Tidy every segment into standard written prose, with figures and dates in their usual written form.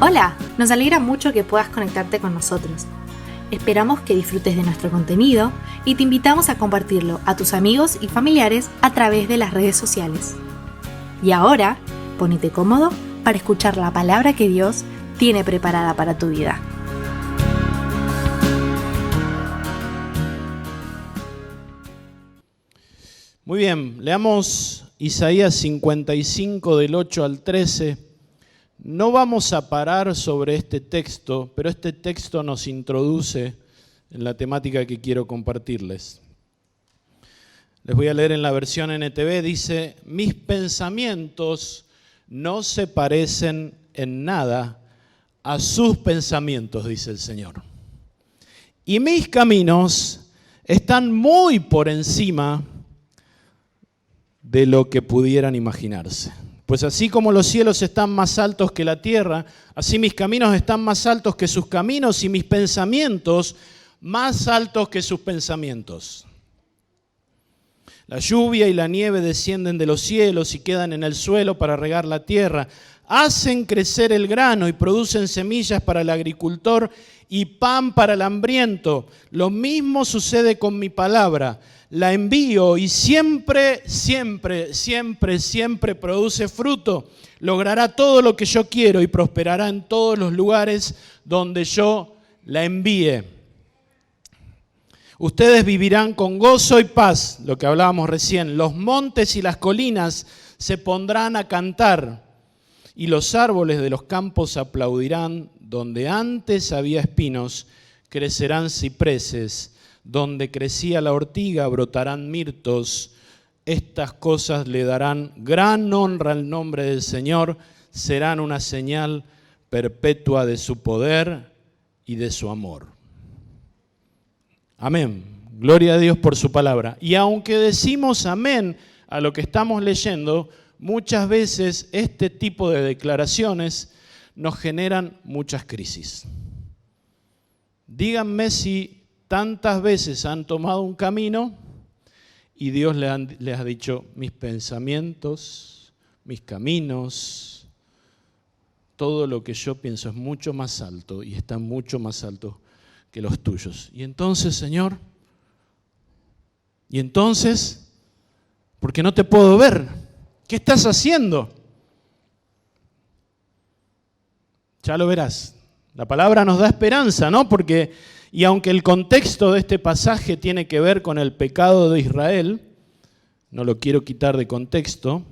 Hola, nos alegra mucho que puedas conectarte con nosotros. Esperamos que disfrutes de nuestro contenido y te invitamos a compartirlo a tus amigos y familiares a través de las redes sociales. Y ahora, ponete cómodo para escuchar la palabra que Dios tiene preparada para tu vida. Muy bien, leamos Isaías 55 del 8 al 13. No vamos a parar sobre este texto, pero este texto nos introduce en la temática que quiero compartirles. Les voy a leer en la versión NTV, dice: mis pensamientos no se parecen en nada a sus pensamientos, dice el Señor. Y mis caminos están muy por encima de lo que pudieran imaginarse. Pues así como los cielos están más altos que la tierra, así mis caminos están más altos que sus caminos y mis pensamientos más altos que sus pensamientos. La lluvia y la nieve descienden de los cielos y quedan en el suelo para regar la tierra. Hacen crecer el grano y producen semillas para el agricultor y pan para el hambriento. Lo mismo sucede con mi palabra. La envío y siempre produce fruto. Logrará todo lo que yo quiero y prosperará en todos los lugares donde yo la envíe. Ustedes vivirán con gozo y paz, lo que hablábamos recién. Los montes y las colinas se pondrán a cantar y los árboles de los campos aplaudirán. Donde antes había espinos, crecerán cipreses. Donde crecía la ortiga, brotarán mirtos. Estas cosas le darán gran honra al nombre del Señor. Serán una señal perpetua de su poder y de su amor. Amén. Gloria a Dios por su palabra. Y aunque decimos amén a lo que estamos leyendo, muchas veces este tipo de declaraciones nos generan muchas crisis. Díganme si tantas veces han tomado un camino y Dios les ha dicho: mis pensamientos, mis caminos, todo lo que yo pienso es mucho más alto y está mucho más alto que los tuyos. Y entonces, Señor, ¿por qué no te puedo ver? ¿Qué estás haciendo? Ya lo verás. La palabra nos da esperanza, ¿no? Y aunque el contexto de este pasaje tiene que ver con el pecado de Israel, no lo quiero quitar de contexto,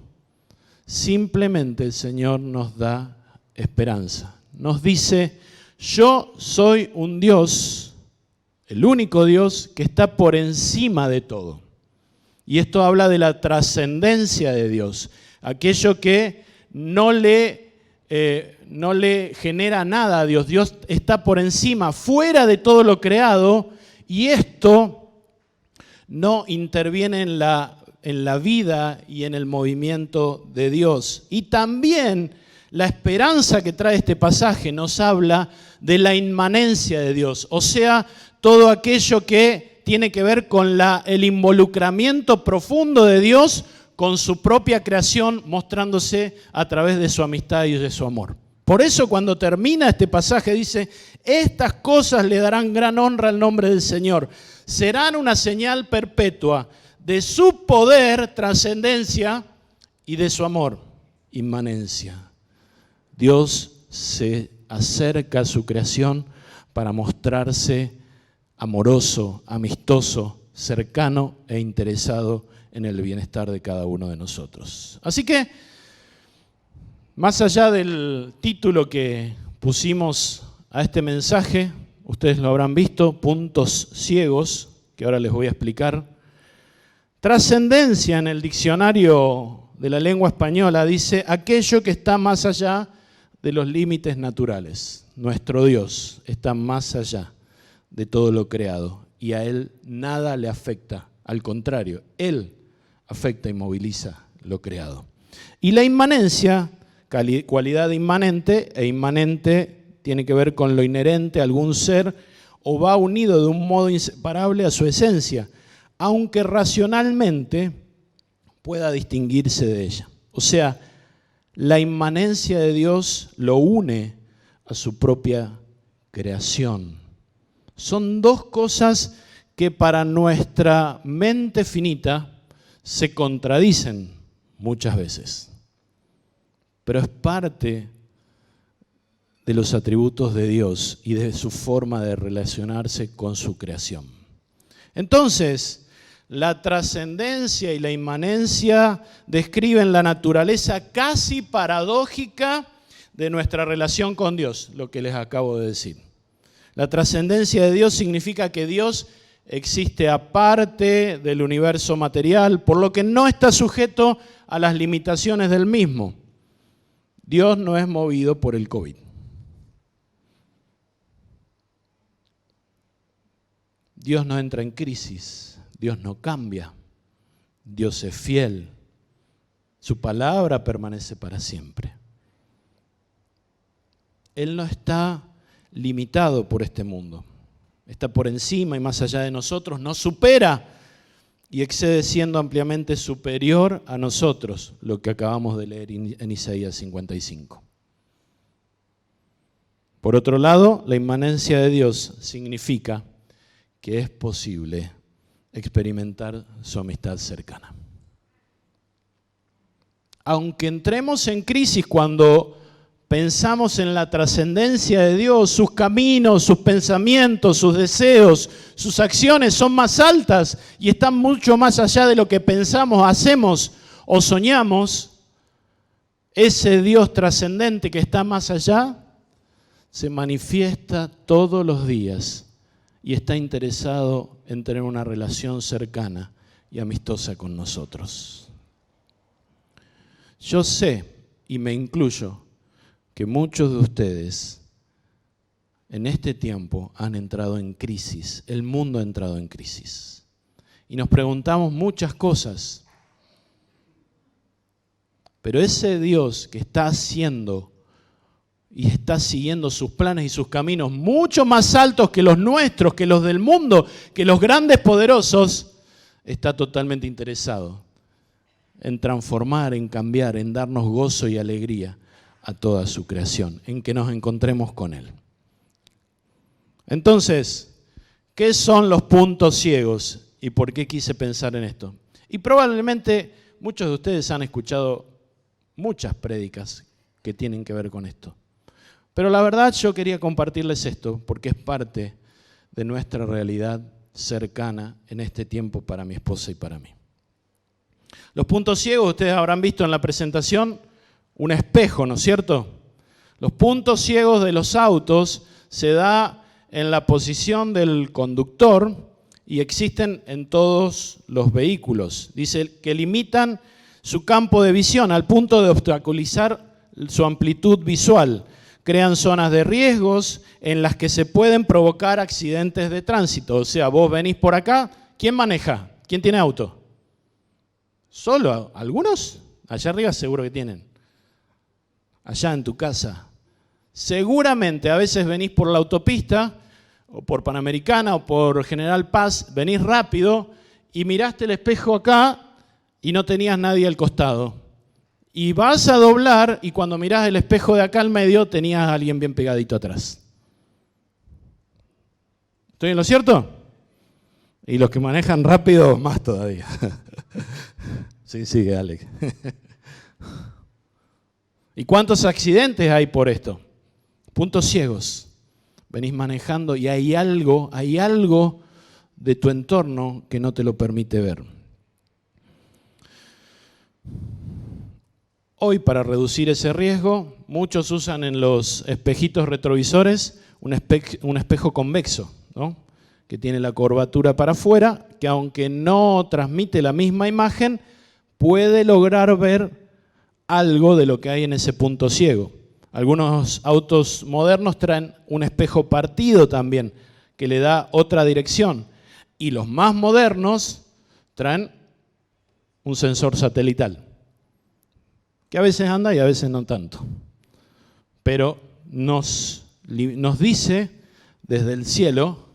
simplemente el Señor nos da esperanza. Nos dice: yo soy un Dios, el único Dios que está por encima de todo. Y esto habla de la trascendencia de Dios, aquello que no le genera nada a Dios. Dios está por encima, fuera de todo lo creado, y esto no interviene en la vida y en el movimiento de Dios. Y también la esperanza que trae este pasaje nos habla de la inmanencia de Dios, o sea, todo aquello que tiene que ver con el involucramiento profundo de Dios con su propia creación, mostrándose a través de su amistad y de su amor. Por eso cuando termina este pasaje dice: estas cosas le darán gran honra al nombre del Señor. Serán una señal perpetua de su poder, trascendencia, y de su amor, inmanencia. Dios se acerca a su creación para mostrarse amoroso, amistoso, cercano e interesado en el bienestar de cada uno de nosotros. Así que, más allá del título que pusimos a este mensaje, ustedes lo habrán visto, puntos ciegos, que ahora les voy a explicar. Trascendencia en el diccionario de la lengua española dice: aquello que está más allá de los límites naturales. Nuestro Dios está más allá de todo lo creado y a Él nada le afecta. Al contrario, Él afecta y moviliza lo creado. Y la inmanencia, cualidad inmanente, e inmanente tiene que ver con lo inherente a algún ser o va unido de un modo inseparable a su esencia, aunque racionalmente pueda distinguirse de ella. O sea, la inmanencia de Dios lo une a a su propia creación. Son dos cosas que para nuestra mente finita se contradicen muchas veces, pero es parte de los atributos de Dios y de su forma de relacionarse con su creación. Entonces, la trascendencia y la inmanencia describen la naturaleza casi paradójica de nuestra relación con Dios, lo que les acabo de decir. La trascendencia de Dios significa que Dios existe aparte del universo material, por lo que no está sujeto a las limitaciones del mismo. Dios no es movido por el COVID. Dios no entra en crisis, Dios no cambia, Dios es fiel, su palabra permanece para siempre. Él no está limitado por este mundo, está por encima y más allá de nosotros, nos supera y excede siendo ampliamente superior a nosotros, lo que acabamos de leer en Isaías 55. Por otro lado, la inmanencia de Dios significa que es posible experimentar su amistad cercana. Aunque entremos en crisis cuando pensamos en la trascendencia de Dios, sus caminos, sus pensamientos, sus deseos, sus acciones son más altas y están mucho más allá de lo que pensamos, hacemos o soñamos, ese Dios trascendente que está más allá se manifiesta todos los días y está interesado en tener una relación cercana y amistosa con nosotros. Yo sé, y me incluyo, que muchos de ustedes en este tiempo han entrado en crisis, el mundo ha entrado en crisis. Y nos preguntamos muchas cosas, pero ese Dios que está haciendo y está siguiendo sus planes y sus caminos mucho más altos que los nuestros, que los del mundo, que los grandes poderosos, está totalmente interesado en transformar, en cambiar, en darnos gozo y alegría a toda su creación, en que nos encontremos con Él. Entonces, ¿qué son los puntos ciegos y por qué quise pensar en esto? Y probablemente muchos de ustedes han escuchado muchas prédicas que tienen que ver con esto. Pero la verdad yo quería compartirles esto porque es parte de nuestra realidad cercana en este tiempo para mi esposa y para mí. Los puntos ciegos, ustedes habrán visto en la presentación un espejo, ¿no es cierto? Los puntos ciegos de los autos se da en la posición del conductor y existen en todos los vehículos. Dice que limitan su campo de visión al punto de obstaculizar su amplitud visual. Crean zonas de riesgos en las que se pueden provocar accidentes de tránsito. O sea, vos venís por acá, ¿quién maneja? ¿Quién tiene auto? ¿Solo? ¿Algunos? Allá arriba seguro que tienen. Allá en tu casa. Seguramente a veces venís por la autopista, o por Panamericana, o por General Paz, venís rápido y miraste el espejo acá y no tenías nadie al costado. Y vas a doblar y cuando mirás el espejo de acá al medio tenías a alguien bien pegadito atrás. ¿Estoy en lo cierto? Y los que manejan rápido, más todavía. Sí, sigue, Alex. ¿Y cuántos accidentes hay por esto? Puntos ciegos. Venís manejando y hay algo de tu entorno que no te lo permite ver. Hoy, para reducir ese riesgo, muchos usan en los espejitos retrovisores un espejo convexo, ¿no? Que tiene la curvatura para afuera, que aunque no transmite la misma imagen, puede lograr ver algo de lo que hay en ese punto ciego. Algunos autos modernos traen un espejo partido también, que le da otra dirección. Y los más modernos traen un sensor satelital, que a veces anda y a veces no tanto. Pero nos dice desde el cielo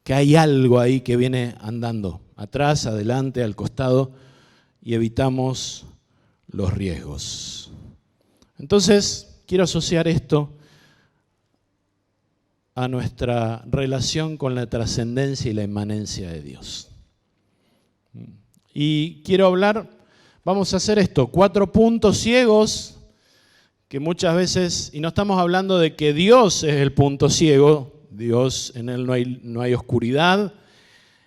que hay algo ahí que viene andando, atrás, adelante, al costado, y evitamos los riesgos. Entonces, quiero asociar esto a nuestra relación con la trascendencia y la inmanencia de Dios. Y quiero hablar, vamos a hacer esto, 4 puntos ciegos que muchas veces, y no estamos hablando de que Dios es el punto ciego, Dios, en Él no hay oscuridad,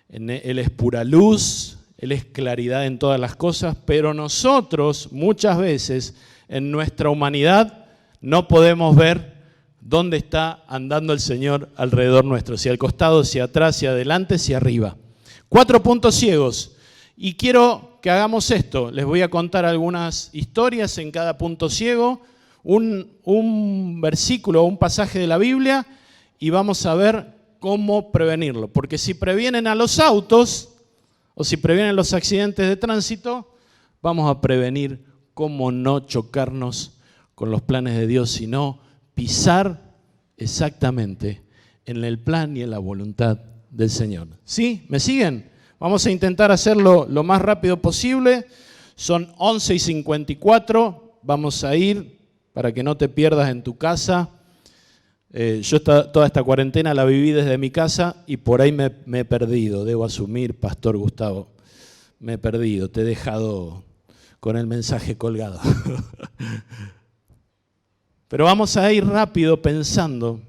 Él es pura luz, Él es claridad en todas las cosas, pero nosotros muchas veces en nuestra humanidad no podemos ver dónde está andando el Señor alrededor nuestro, si al costado, si atrás, si adelante, si arriba. 4 puntos ciegos. Y quiero que hagamos esto. Les voy a contar algunas historias en cada punto ciego, un versículo o un pasaje de la Biblia, y vamos a ver cómo prevenirlo. Porque si previenen a los autos o si previenen los accidentes de tránsito, vamos a prevenir cómo no chocarnos con los planes de Dios, sino pisar exactamente en el plan y en la voluntad del Señor. ¿Sí? ¿Me siguen? Vamos a intentar hacerlo lo más rápido posible. Son 11:54. Vamos a ir para que no te pierdas en tu casa. Yo toda esta cuarentena la viví desde mi casa y por ahí me he perdido. Debo asumir, Pastor Gustavo, me he perdido. Te he dejado con el mensaje colgado. Pero vamos a ir rápido pensando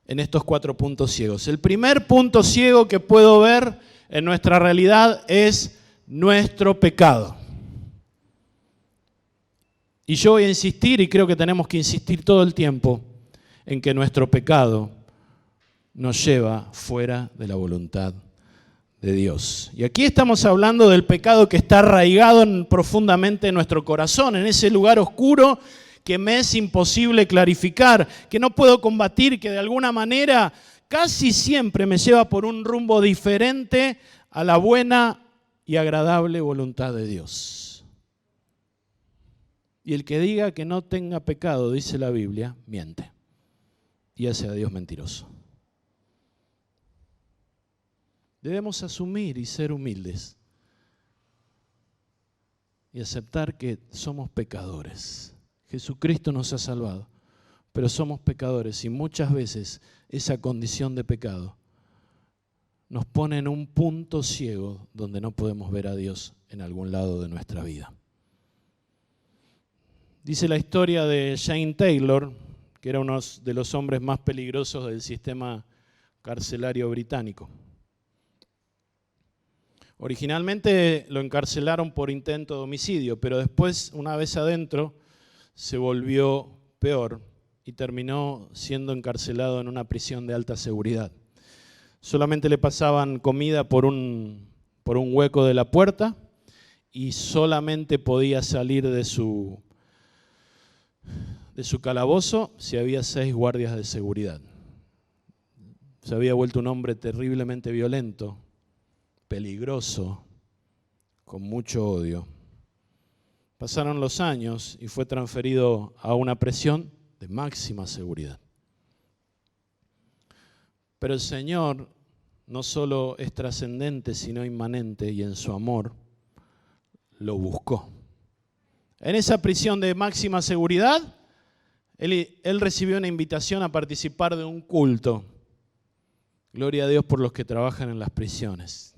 en estos 4 puntos ciegos. El primer punto ciego que puedo ver en nuestra realidad es nuestro pecado. Y yo voy a insistir, y creo que tenemos que insistir todo el tiempo, en que nuestro pecado nos lleva fuera de la voluntad de Dios. Y aquí estamos hablando del pecado que está arraigado profundamente en nuestro corazón, en ese lugar oscuro que me es imposible clarificar, que no puedo combatir, que de alguna manera casi siempre me lleva por un rumbo diferente a la buena y agradable voluntad de Dios. Y el que diga que no tenga pecado, dice la Biblia, miente y hace a Dios mentiroso. Debemos asumir y ser humildes y aceptar que somos pecadores. Jesucristo nos ha salvado, pero somos pecadores y muchas veces esa condición de pecado nos pone en un punto ciego donde no podemos ver a Dios en algún lado de nuestra vida. Dice la historia de Shane Taylor, que era uno de los hombres más peligrosos del sistema carcelario británico. Originalmente lo encarcelaron por intento de homicidio, pero después, una vez adentro, se volvió peor y terminó siendo encarcelado en una prisión de alta seguridad. Solamente le pasaban comida por un hueco de la puerta y solamente podía salir de su calabozo si había 6 guardias de seguridad. Se había vuelto un hombre terriblemente violento, peligroso, con mucho odio. Pasaron los años y fue transferido a una prisión de máxima seguridad. Pero el Señor no solo es trascendente, sino inmanente, y en su amor lo buscó. En esa prisión de máxima seguridad, él recibió una invitación a participar de un culto. Gloria a Dios por los que trabajan en las prisiones.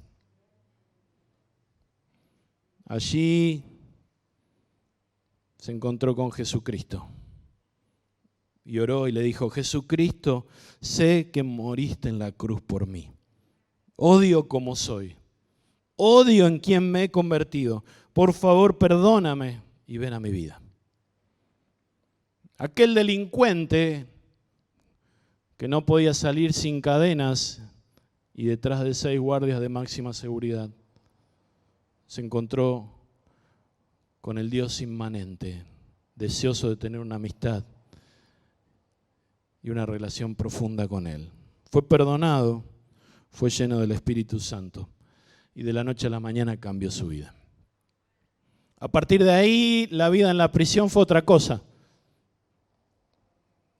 Allí se encontró con Jesucristo y oró y le dijo: Jesucristo, sé que moriste en la cruz por mí. Odio como soy. Odio en quien me he convertido. Por favor, perdóname y ven a mi vida. Aquel delincuente que no podía salir sin cadenas y detrás de 6 guardias de máxima seguridad, se encontró con el Dios inmanente, deseoso de tener una amistad y una relación profunda con Él. Fue perdonado, fue lleno del Espíritu Santo y de la noche a la mañana cambió su vida. A partir de ahí, la vida en la prisión fue otra cosa.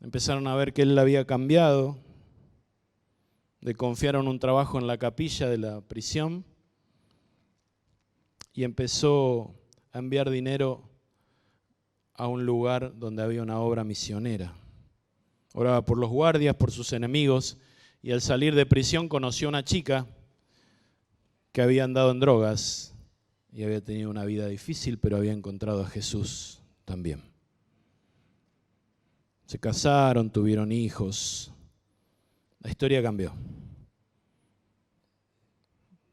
Empezaron a ver que él había cambiado, le confiaron un trabajo en la capilla de la prisión y empezó a enviar dinero a un lugar donde había una obra misionera. Oraba por los guardias, por sus enemigos, y al salir de prisión conoció a una chica que había andado en drogas y había tenido una vida difícil, pero había encontrado a Jesús también. Se casaron, tuvieron hijos. La historia cambió.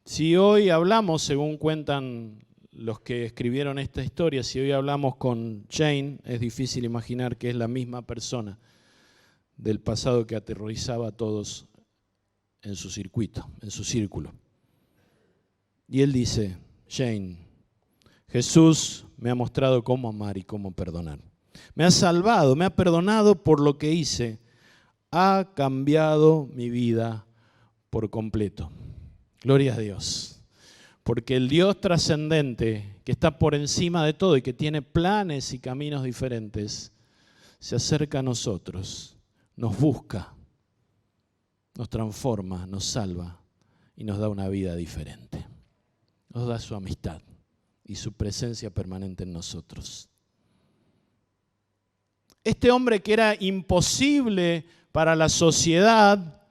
Si hoy hablamos, según cuentan los que escribieron esta historia, si hoy hablamos con Jane, es difícil imaginar que es la misma persona del pasado que aterrorizaba a todos en su circuito, en su círculo. Y él dice: Jane, Jesús me ha mostrado cómo amar y cómo perdonar. Me ha salvado, me ha perdonado por lo que hice. Ha cambiado mi vida por completo. Gloria a Dios. Porque el Dios trascendente, que está por encima de todo y que tiene planes y caminos diferentes, se acerca a nosotros, nos busca, nos transforma, nos salva y nos da una vida diferente. Nos da su amistad y su presencia permanente en nosotros. Este hombre que era imposible para la sociedad,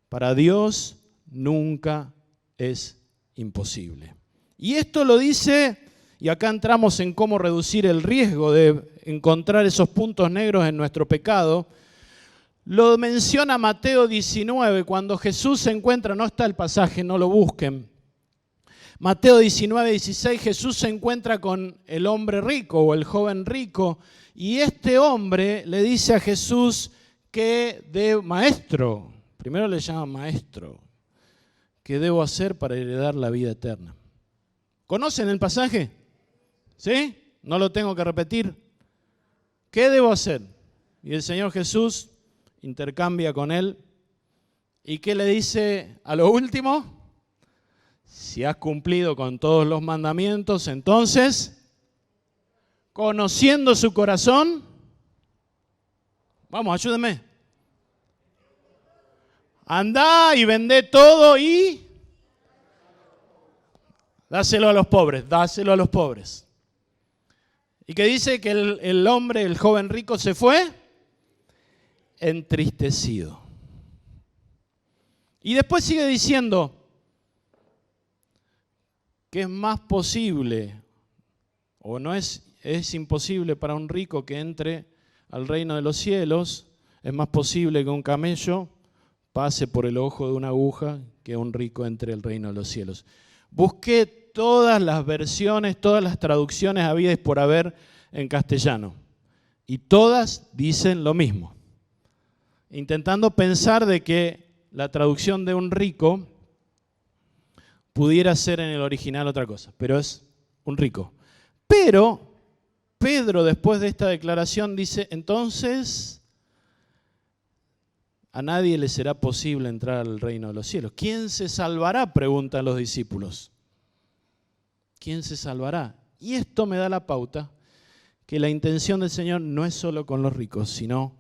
para Dios nunca es imposible. Y esto lo dice, y acá entramos en cómo reducir el riesgo de encontrar esos puntos negros en nuestro pecado. Lo menciona Mateo 19, cuando Jesús se encuentra, no está el pasaje, no lo busquen. Mateo 19, 16, Jesús se encuentra con el hombre rico o el joven rico, y este hombre le dice a Jesús maestro, primero le llama maestro, ¿qué debo hacer para heredar la vida eterna? ¿Conocen el pasaje? ¿Sí? No lo tengo que repetir. ¿Qué debo hacer? Y el Señor Jesús intercambia con él. ¿Y qué le dice a lo último? Si has cumplido con todos los mandamientos, entonces, conociendo su corazón, vamos, ayúdenme. Andá y vendé todo y dáselo a los pobres, dáselo a los pobres. Y que dice que el hombre, el joven rico, se fue entristecido. Y después sigue diciendo que es más posible, o no es imposible para un rico que entre al reino de los cielos, es más posible que un camello pase por el ojo de una aguja que un rico entre al reino de los cielos. Busqué todas las versiones, todas las traducciones habidas por haber en castellano, y todas dicen lo mismo, intentando pensar de que la traducción de un rico pudiera ser en el original otra cosa, pero es un rico. Pero Pedro, después de esta declaración, dice: entonces a nadie le será posible entrar al reino de los cielos. ¿Quién se salvará?, preguntan los discípulos. ¿Quién se salvará? Y esto me da la pauta que la intención del Señor no es solo con los ricos, sino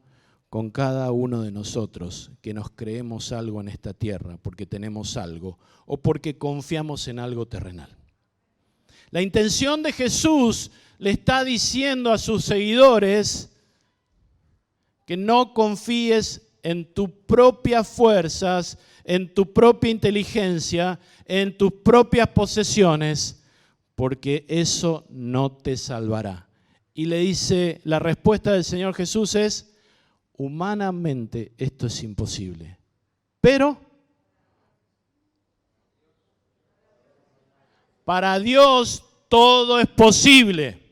con cada uno de nosotros que nos creemos algo en esta tierra, porque tenemos algo o porque confiamos en algo terrenal. La intención de Jesús le está diciendo a sus seguidores que no confíes en tus propias fuerzas, en tu propia inteligencia, en tus propias posesiones, porque eso no te salvará. Y le dice, la respuesta del Señor Jesús es: humanamente esto es imposible, pero para Dios todo es posible.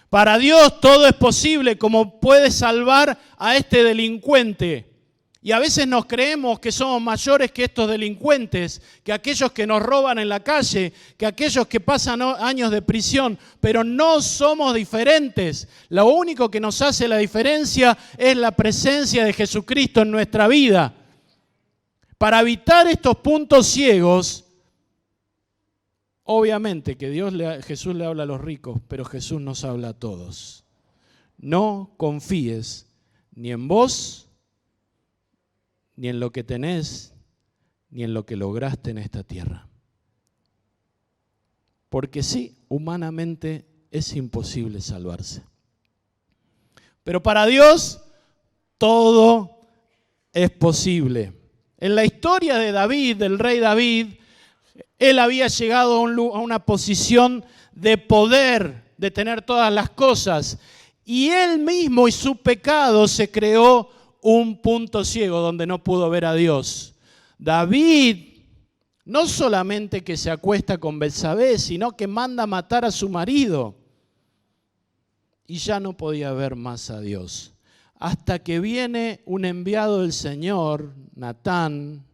Para Dios todo es posible, como puede salvar a este delincuente. Y a veces nos creemos que somos mayores que estos delincuentes, que aquellos que nos roban en la calle, que aquellos que pasan años de prisión, pero no somos diferentes. Lo único que nos hace la diferencia es la presencia de Jesucristo en nuestra vida. Para evitar estos puntos ciegos, obviamente que Jesús le habla a los ricos, pero Jesús nos habla a todos. No confíes ni en vos, ni en lo que tenés, ni en lo que lograste en esta tierra. Porque sí, humanamente es imposible salvarse. Pero para Dios todo es posible. En la historia de David, del rey David, él había llegado a una posición de poder, de tener todas las cosas. Y él mismo y su pecado se creó un punto ciego donde no pudo ver a Dios. David no solamente que se acuesta con Betsabé, sino que manda matar a su marido. Y ya no podía ver más a Dios. Hasta que viene un enviado del Señor, Natán,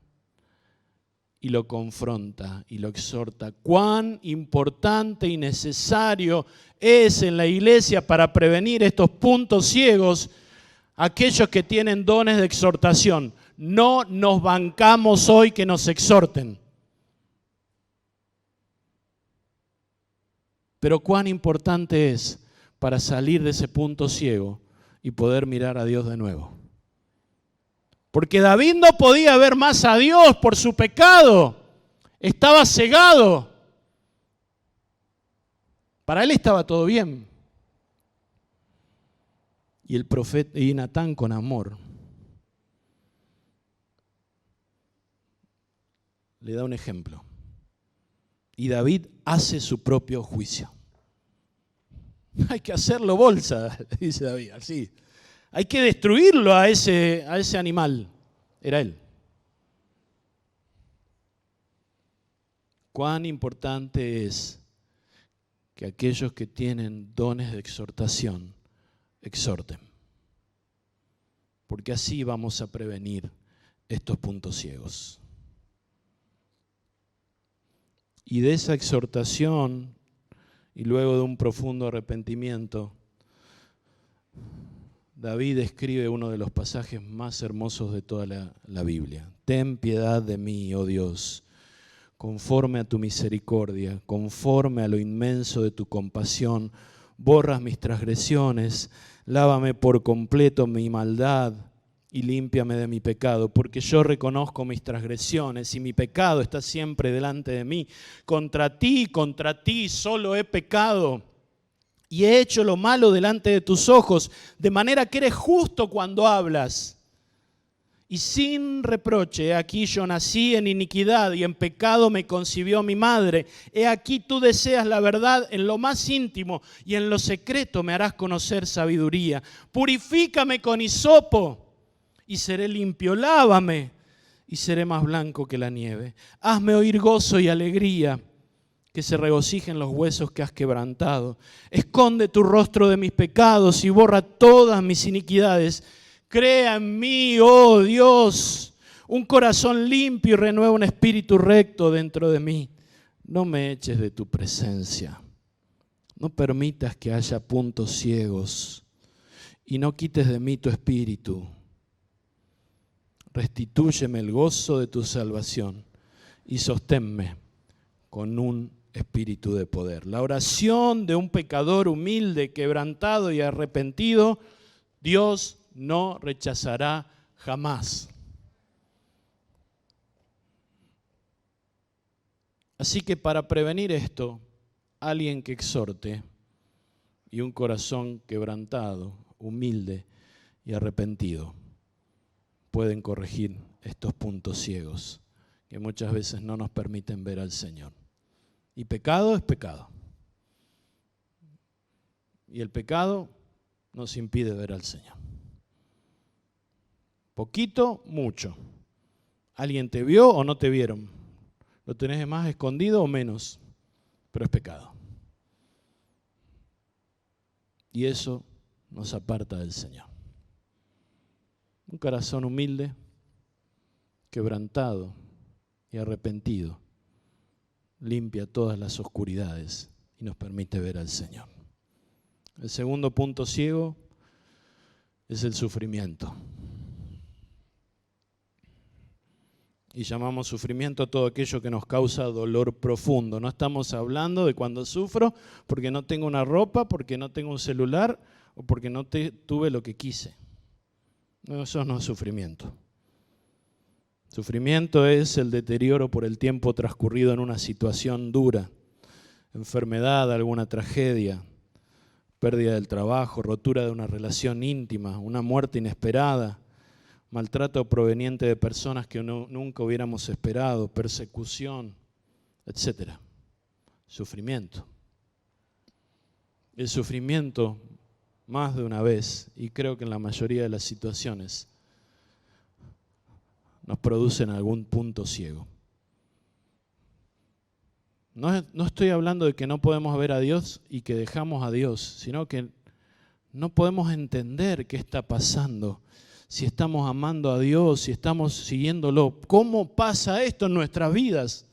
y lo confronta y lo exhorta. Cuán importante y necesario es en la iglesia para prevenir estos puntos ciegos aquellos que tienen dones de exhortación. No nos bancamos hoy que nos exhorten. Pero cuán importante es para salir de ese punto ciego y poder mirar a Dios de nuevo. Porque David no podía ver más a Dios por su pecado. Estaba cegado. Para él estaba todo bien. Y el profeta y Natán con amor le da un ejemplo. Y David hace su propio juicio. Hay que hacerlo bolsa, dice David, así. Hay que destruirlo a ese animal. Era él. Cuán importante es que aquellos que tienen dones de exhortación, exhorten. Porque así vamos a prevenir estos puntos ciegos. Y de esa exhortación, y luego de un profundo arrepentimiento, David escribe uno de los pasajes más hermosos de toda la Biblia. Ten piedad de mí, oh Dios, conforme a tu misericordia, conforme a lo inmenso de tu compasión, borras mis transgresiones, lávame por completo mi maldad y límpiame de mi pecado, porque yo reconozco mis transgresiones y mi pecado está siempre delante de mí. Contra ti solo he pecado y he hecho lo malo delante de tus ojos, de manera que eres justo cuando hablas. Y sin reproche, he aquí yo nací en iniquidad y en pecado me concibió mi madre. He aquí tú deseas la verdad en lo más íntimo y en lo secreto me harás conocer sabiduría. Purifícame con hisopo y seré limpio, lávame y seré más blanco que la nieve. Hazme oír gozo y alegría, que se regocijen los huesos que has quebrantado. Esconde tu rostro de mis pecados y borra todas mis iniquidades. Crea en mí, oh Dios, un corazón limpio y renueva un espíritu recto dentro de mí. No me eches de tu presencia. No permitas que haya puntos ciegos y no quites de mí tu espíritu. Restitúyeme el gozo de tu salvación y sosténme con un espíritu de poder. La oración de un pecador humilde, quebrantado y arrepentido, Dios no rechazará jamás. Así que para prevenir esto, alguien que exhorte y un corazón quebrantado, humilde y arrepentido pueden corregir estos puntos ciegos que muchas veces no nos permiten ver al Señor. Y pecado es pecado. Y el pecado nos impide ver al Señor. Poquito, mucho. ¿Alguien te vio o no te vieron? ¿Lo tenés más escondido o menos? Pero es pecado. Y eso nos aparta del Señor. Un corazón humilde, quebrantado y arrepentido limpia todas las oscuridades y nos permite ver al Señor. El segundo punto ciego es el sufrimiento. Y llamamos sufrimiento a todo aquello que nos causa dolor profundo. No estamos hablando de cuando sufro porque no tengo una ropa, porque no tengo un celular o porque no tuve lo que quise. No, eso no es sufrimiento. Sufrimiento es el deterioro por el tiempo transcurrido en una situación dura, enfermedad, alguna tragedia, pérdida del trabajo, rotura de una relación íntima, una muerte inesperada, maltrato proveniente de personas que nunca hubiéramos esperado, persecución, etc. Sufrimiento. El sufrimiento, más de una vez, y creo que en la mayoría de las situaciones, nos produce en algún punto ciego. No estoy hablando de que no podemos ver a Dios y que dejamos a Dios, sino que no podemos entender qué está pasando, si estamos amando a Dios, si estamos siguiéndolo. ¿Cómo pasa esto en nuestras vidas?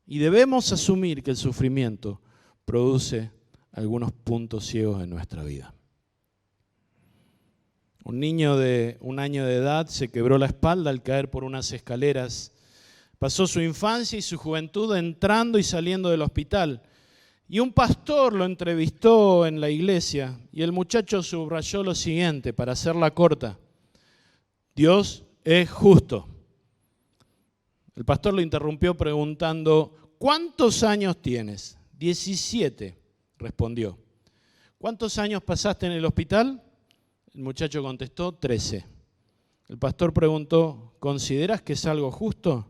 Y debemos asumir que el sufrimiento produce algunos puntos ciegos en nuestra vida. Un niño de 1 año de edad se quebró la espalda al caer por unas escaleras. Pasó su infancia y su juventud entrando y saliendo del hospital. Y un pastor lo entrevistó en la iglesia y el muchacho subrayó lo siguiente, para hacerla corta: Dios es justo. El pastor lo interrumpió preguntando: ¿cuántos años tienes? 17, respondió. ¿Cuántos años pasaste en el hospital? El muchacho contestó: 13. El pastor preguntó: ¿consideras que es algo justo?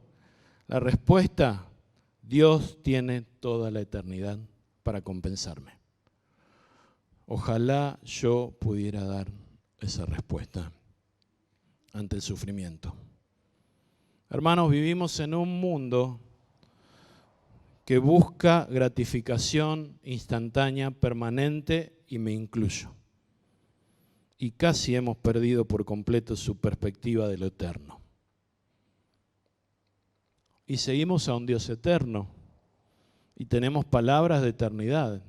La respuesta: Dios tiene toda la eternidad para compensarme. Ojalá yo pudiera dar esa respuesta ante el sufrimiento. Hermanos, vivimos en un mundo que busca gratificación instantánea, permanente, y me incluyo. Y casi hemos perdido por completo su perspectiva de lo eterno. Y seguimos a un Dios eterno y tenemos palabras de eternidad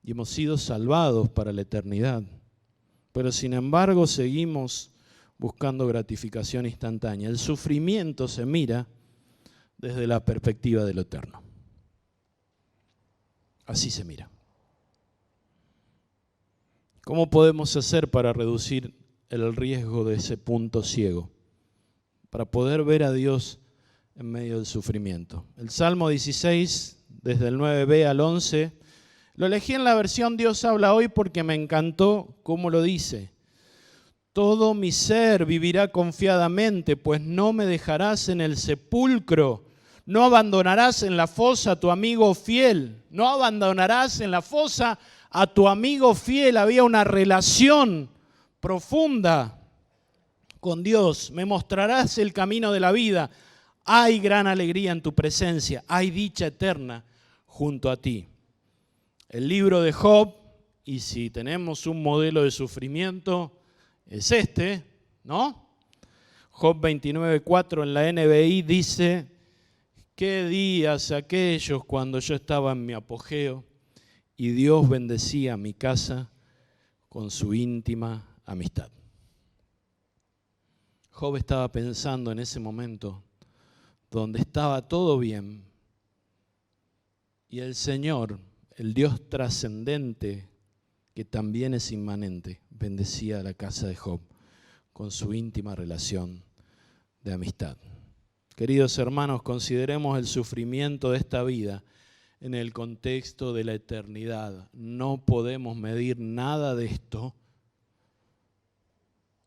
y hemos sido salvados para la eternidad, pero sin embargo seguimos buscando gratificación instantánea. El sufrimiento se mira desde la perspectiva de lo eterno. Así se mira. ¿Cómo podemos hacer para reducir el riesgo de ese punto ciego? Para poder ver a Dios en medio del sufrimiento. El Salmo 16, desde el 9b al 11, lo elegí en la versión Dios habla hoy porque me encantó cómo lo dice. Todo mi ser vivirá confiadamente, pues no me dejarás en el sepulcro. No abandonarás en la fosa a tu amigo fiel. No abandonarás en la fosa a tu amigo fiel. Había una relación profunda con Dios. Me mostrarás el camino de la vida. Hay gran alegría en tu presencia. Hay dicha eterna junto a ti. El libro de Job, y si tenemos un modelo de sufrimiento, es este, ¿no? Job 29:4 en la NBI dice: qué días aquellos cuando yo estaba en mi apogeo y Dios bendecía mi casa con su íntima amistad. Job estaba pensando en ese momento donde estaba todo bien y el Señor, el Dios trascendente que también es inmanente, bendecía a la casa de Job con su íntima relación de amistad. Queridos hermanos, consideremos el sufrimiento de esta vida en el contexto de la eternidad. No podemos medir nada de esto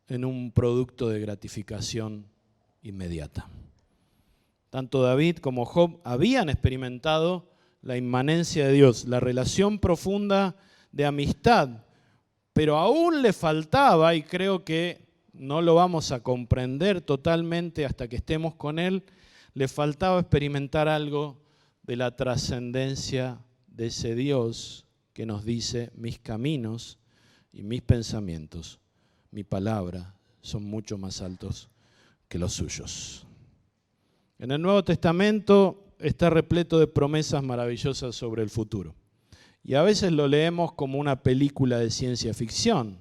en un producto de gratificación inmediata. Tanto David como Job habían experimentado la inmanencia de Dios, la relación profunda de amistad, pero aún le faltaba, y creo que no lo vamos a comprender totalmente hasta que estemos con Él, le faltaba experimentar algo de la trascendencia de ese Dios que nos dice: mis caminos y mis pensamientos, mi palabra, son mucho más altos que los suyos. En el Nuevo Testamento está repleto de promesas maravillosas sobre el futuro. Y a veces lo leemos como una película de ciencia ficción,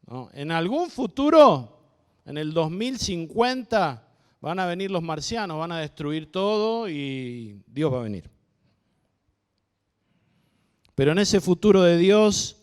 ¿no? En algún futuro, en el 2050, van a venir los marcianos, van a destruir todo y Dios va a venir. Pero en ese futuro de Dios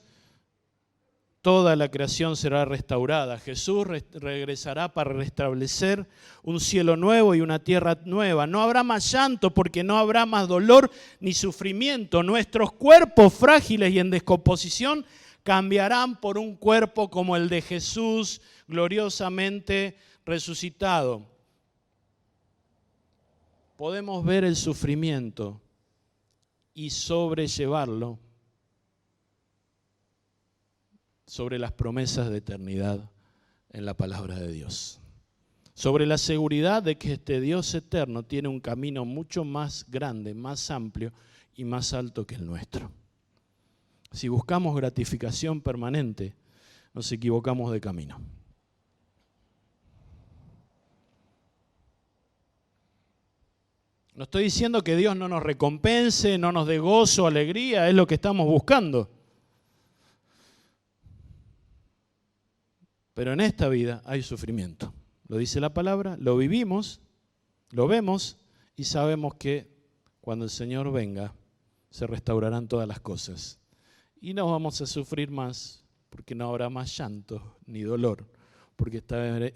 toda la creación será restaurada. Jesús regresará para restablecer un cielo nuevo y una tierra nueva. No habrá más llanto porque no habrá más dolor ni sufrimiento. Nuestros cuerpos frágiles y en descomposición cambiarán por un cuerpo como el de Jesús, gloriosamente resucitado. Podemos ver el sufrimiento y sobrellevarlo sobre las promesas de eternidad en la palabra de Dios. Sobre la seguridad de que este Dios eterno tiene un camino mucho más grande, más amplio y más alto que el nuestro. Si buscamos gratificación permanente, nos equivocamos de camino. No estoy diciendo que Dios no nos recompense, no nos dé gozo, alegría, es lo que estamos buscando. Pero en esta vida hay sufrimiento. Lo dice la palabra, lo vivimos, lo vemos y sabemos que cuando el Señor venga se restaurarán todas las cosas. Y no vamos a sufrir más porque no habrá más llanto ni dolor, porque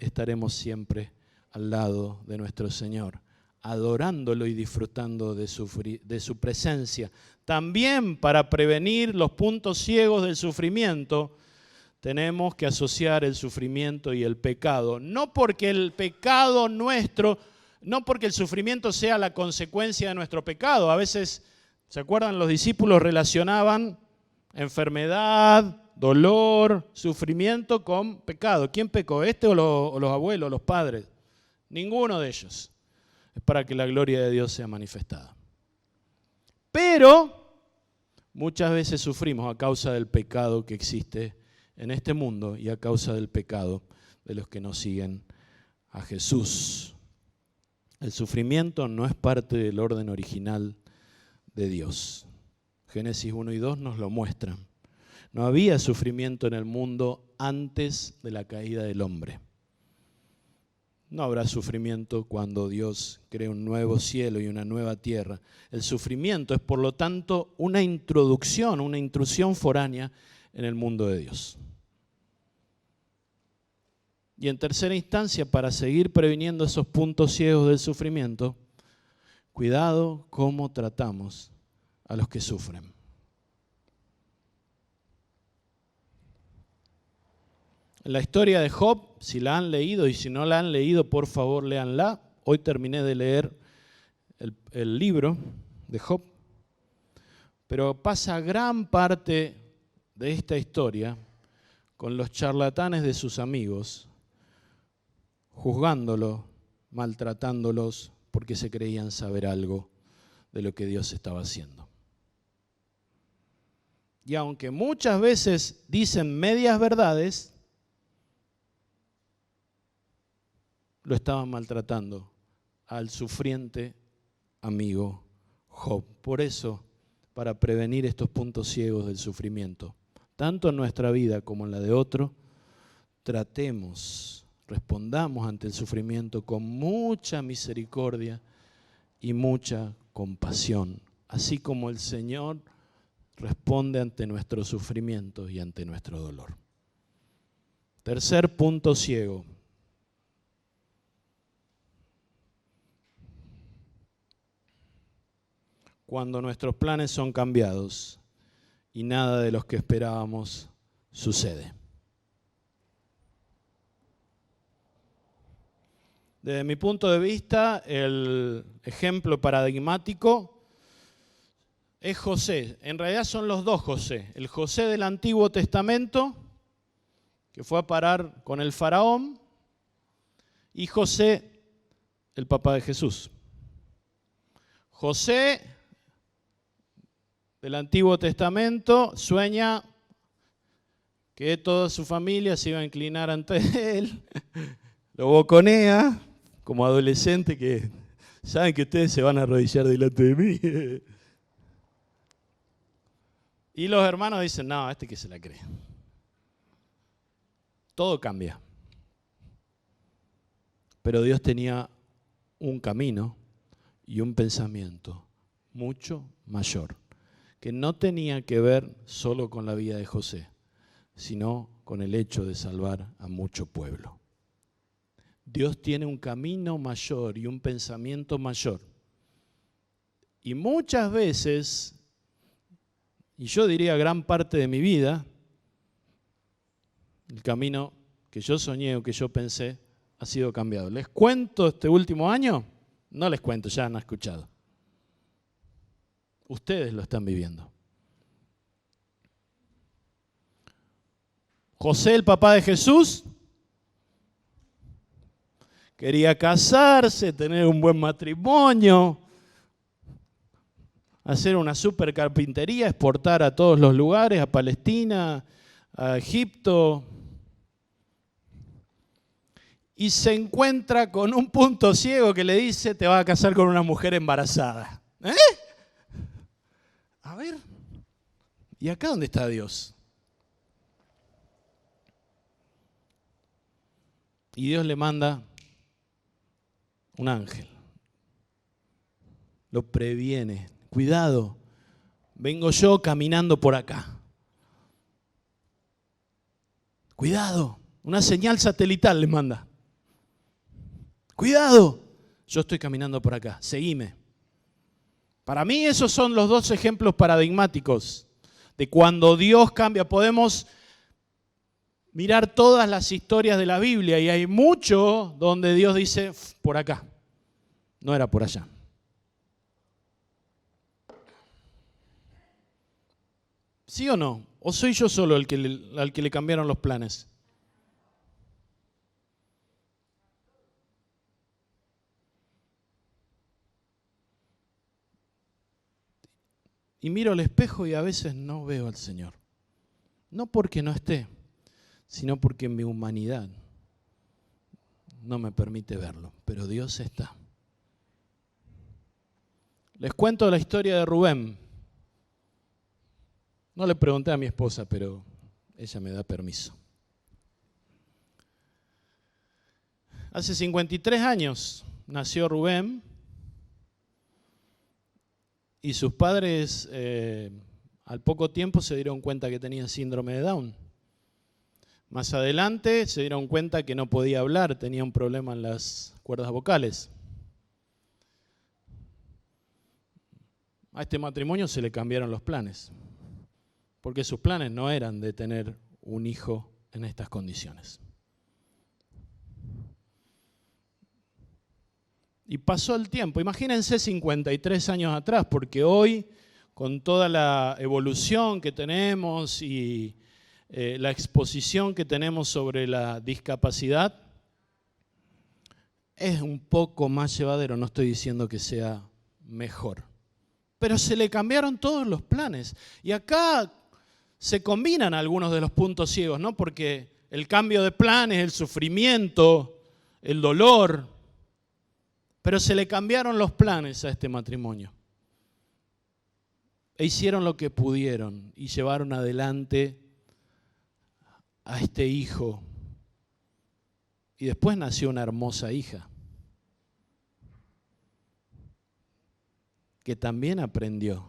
estaremos siempre al lado de nuestro Señor, adorándolo y disfrutando de su presencia. También para prevenir los puntos ciegos del sufrimiento, tenemos que asociar el sufrimiento y el pecado. No porque el pecado nuestro, no porque el sufrimiento sea la consecuencia de nuestro pecado. A veces, ¿se acuerdan? Los discípulos relacionaban enfermedad, dolor, sufrimiento con pecado. ¿Quién pecó? ¿Este o los abuelos, los padres? Ninguno de ellos. Es para que la gloria de Dios sea manifestada. Pero muchas veces sufrimos a causa del pecado que existe en este mundo y a causa del pecado de los que no siguen a Jesús. El sufrimiento no es parte del orden original de Dios. Génesis 1 y 2 nos lo muestran. No había sufrimiento en el mundo antes de la caída del hombre. No habrá sufrimiento cuando Dios cree un nuevo cielo y una nueva tierra. El sufrimiento es, por lo tanto, una introducción, una intrusión foránea en el mundo de Dios. Y en tercera instancia, para seguir previniendo esos puntos ciegos del sufrimiento, cuidado cómo tratamos a los que sufren. En la historia de Job, si la han leído y si no la han leído, por favor, léanla. Hoy terminé de leer el libro de Job, pero pasa gran parte de esta historia con los charlatanes de sus amigos, juzgándolos, maltratándolos porque se creían saber algo de lo que Dios estaba haciendo. Y aunque muchas veces dicen medias verdades, lo estaban maltratando al sufriente amigo Job. Por eso, para prevenir estos puntos ciegos del sufrimiento, tanto en nuestra vida como en la de otro, respondamos ante el sufrimiento con mucha misericordia y mucha compasión, así como el Señor responde ante nuestro sufrimiento y ante nuestro dolor. Tercer punto ciego. Cuando nuestros planes son cambiados y nada de los que esperábamos sucede. Desde mi punto de vista, el ejemplo paradigmático es José. En realidad son los dos José. El José del Antiguo Testamento, que fue a parar con el faraón, y José, el papá de Jesús. José del Antiguo Testamento sueña que toda su familia se iba a inclinar ante él, lo boconea como adolescente, que saben que ustedes se van a arrodillar delante de mí. Y los hermanos dicen, no, este que se la cree. Todo cambia. Pero Dios tenía un camino y un pensamiento mucho mayor, que no tenía que ver solo con la vida de José, sino con el hecho de salvar a mucho pueblo. Dios tiene un camino mayor y un pensamiento mayor. Y muchas veces, y yo diría gran parte de mi vida, el camino que yo soñé o que yo pensé ha sido cambiado. ¿Les cuento este último año? No les cuento, ya han escuchado. Ustedes lo están viviendo. José, el papá de Jesús, quería casarse, tener un buen matrimonio, hacer una super carpintería, exportar a todos los lugares, a Palestina, a Egipto. Y se encuentra con un punto ciego que le dice, te vas a casar con una mujer embarazada. ¿Eh? A ver, ¿y acá dónde está Dios? Y Dios le manda un ángel. Lo previene. Cuidado, vengo yo caminando por acá. Cuidado, una señal satelital le manda. Cuidado, yo estoy caminando por acá, seguime. Para mí esos son los dos ejemplos paradigmáticos de cuando Dios cambia. Podemos mirar todas las historias de la Biblia y hay mucho donde Dios dice, por acá, no era por allá. ¿Sí o no? ¿O soy yo solo al que le cambiaron los planes? Y miro al espejo y a veces no veo al Señor. No porque no esté, sino porque mi humanidad no me permite verlo. Pero Dios está. Les cuento la historia de Rubén. No le pregunté a mi esposa, pero ella me da permiso. Hace 53 años nació Rubén y sus padres al poco tiempo se dieron cuenta que tenía síndrome de Down. Más adelante se dieron cuenta que no podía hablar, tenía un problema en las cuerdas vocales. A este matrimonio se le cambiaron los planes, porque sus planes no eran de tener un hijo en estas condiciones. Y pasó el tiempo, imagínense 53 años atrás, porque hoy, con toda la evolución que tenemos y la exposición que tenemos sobre la discapacidad, es un poco más llevadero, no estoy diciendo que sea mejor. Pero se le cambiaron todos los planes. Y acá se combinan algunos de los puntos ciegos, ¿no? Porque el cambio de planes, el sufrimiento, el dolor, pero se le cambiaron los planes a este matrimonio. E hicieron lo que pudieron y llevaron adelante a este hijo. Y después nació una hermosa hija, que también aprendió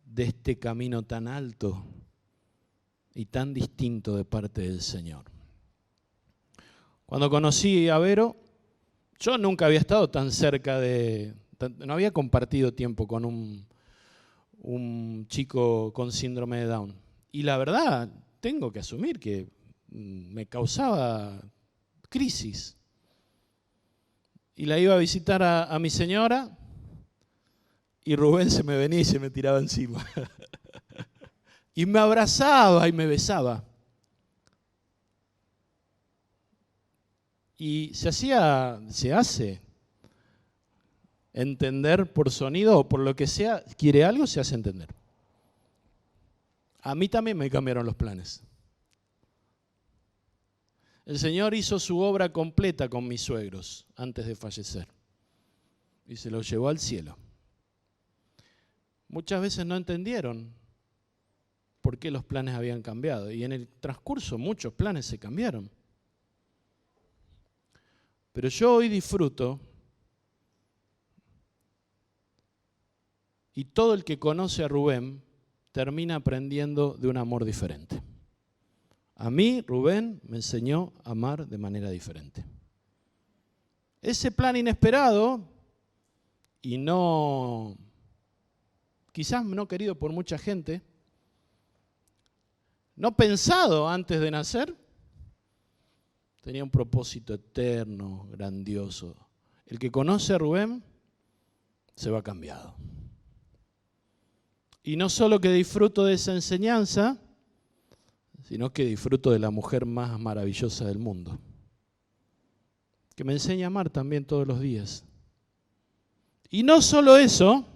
de este camino tan alto y tan distinto de parte del Señor. Cuando conocí a Vero, yo nunca había estado tan cerca no había compartido tiempo con un chico con síndrome de Down. Y la verdad, tengo que asumir que me causaba crisis. Y la iba a visitar a mi señora y Rubén se me venía y se me tiraba encima. Y me abrazaba y me besaba. Y se hace entender por sonido o por lo que sea, quiere algo, se hace entender. A mí también me cambiaron los planes. El Señor hizo su obra completa con mis suegros antes de fallecer y se los llevó al cielo. Muchas veces no entendieron por qué los planes habían cambiado y en el transcurso muchos planes se cambiaron. Pero yo hoy disfruto y todo el que conoce a Rubén termina aprendiendo de un amor diferente. A mí, Rubén, me enseñó a amar de manera diferente. Ese plan inesperado y no, quizás no querido por mucha gente, no pensado antes de nacer, tenía un propósito eterno, grandioso. El que conoce a Rubén se va cambiado. Y no solo que disfruto de esa enseñanza, sino que disfruto de la mujer más maravillosa del mundo, que me enseña a amar también todos los días. Y no solo eso,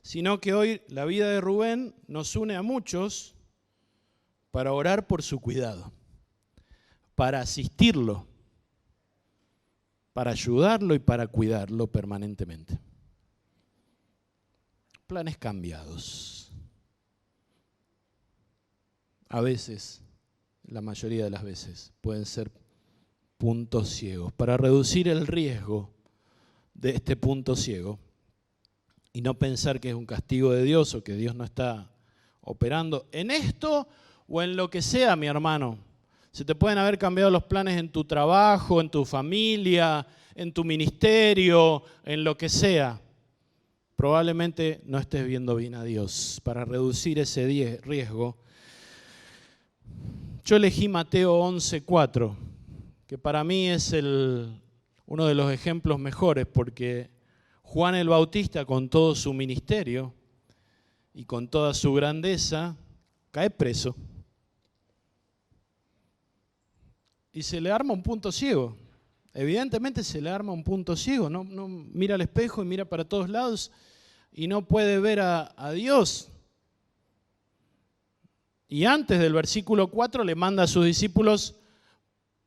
sino que hoy la vida de Rubén nos une a muchos para orar por su cuidado, para asistirlo, para ayudarlo y para cuidarlo permanentemente. Planes cambiados. A veces, la mayoría de las veces, pueden ser puntos ciegos. Para reducir el riesgo de este punto ciego y no pensar que es un castigo de Dios o que Dios no está operando en esto o en lo que sea, mi hermano. Se te pueden haber cambiado los planes en tu trabajo, en tu familia, en tu ministerio, en lo que sea. Probablemente no estés viendo bien a Dios. Para reducir ese riesgo, yo elegí Mateo 11:4, que para mí es uno de los ejemplos mejores, porque Juan el Bautista, con todo su ministerio y con toda su grandeza, cae preso. Y se le arma un punto ciego. Evidentemente se le arma un punto ciego. No mira al espejo y mira para todos lados y no puede ver a Dios. Y antes del versículo 4 le manda a sus discípulos: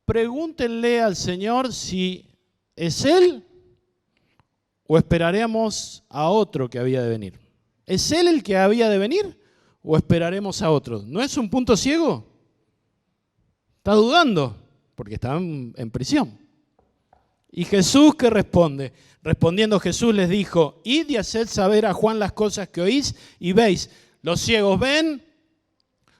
pregúntenle al Señor si es Él o esperaremos a otro que había de venir. ¿Es Él el que había de venir o esperaremos a otro? ¿No es un punto ciego? Está dudando porque está en prisión. ¿Y Jesús qué responde? Respondiendo Jesús les dijo: id y haced saber a Juan las cosas que oís y veis. Los ciegos ven,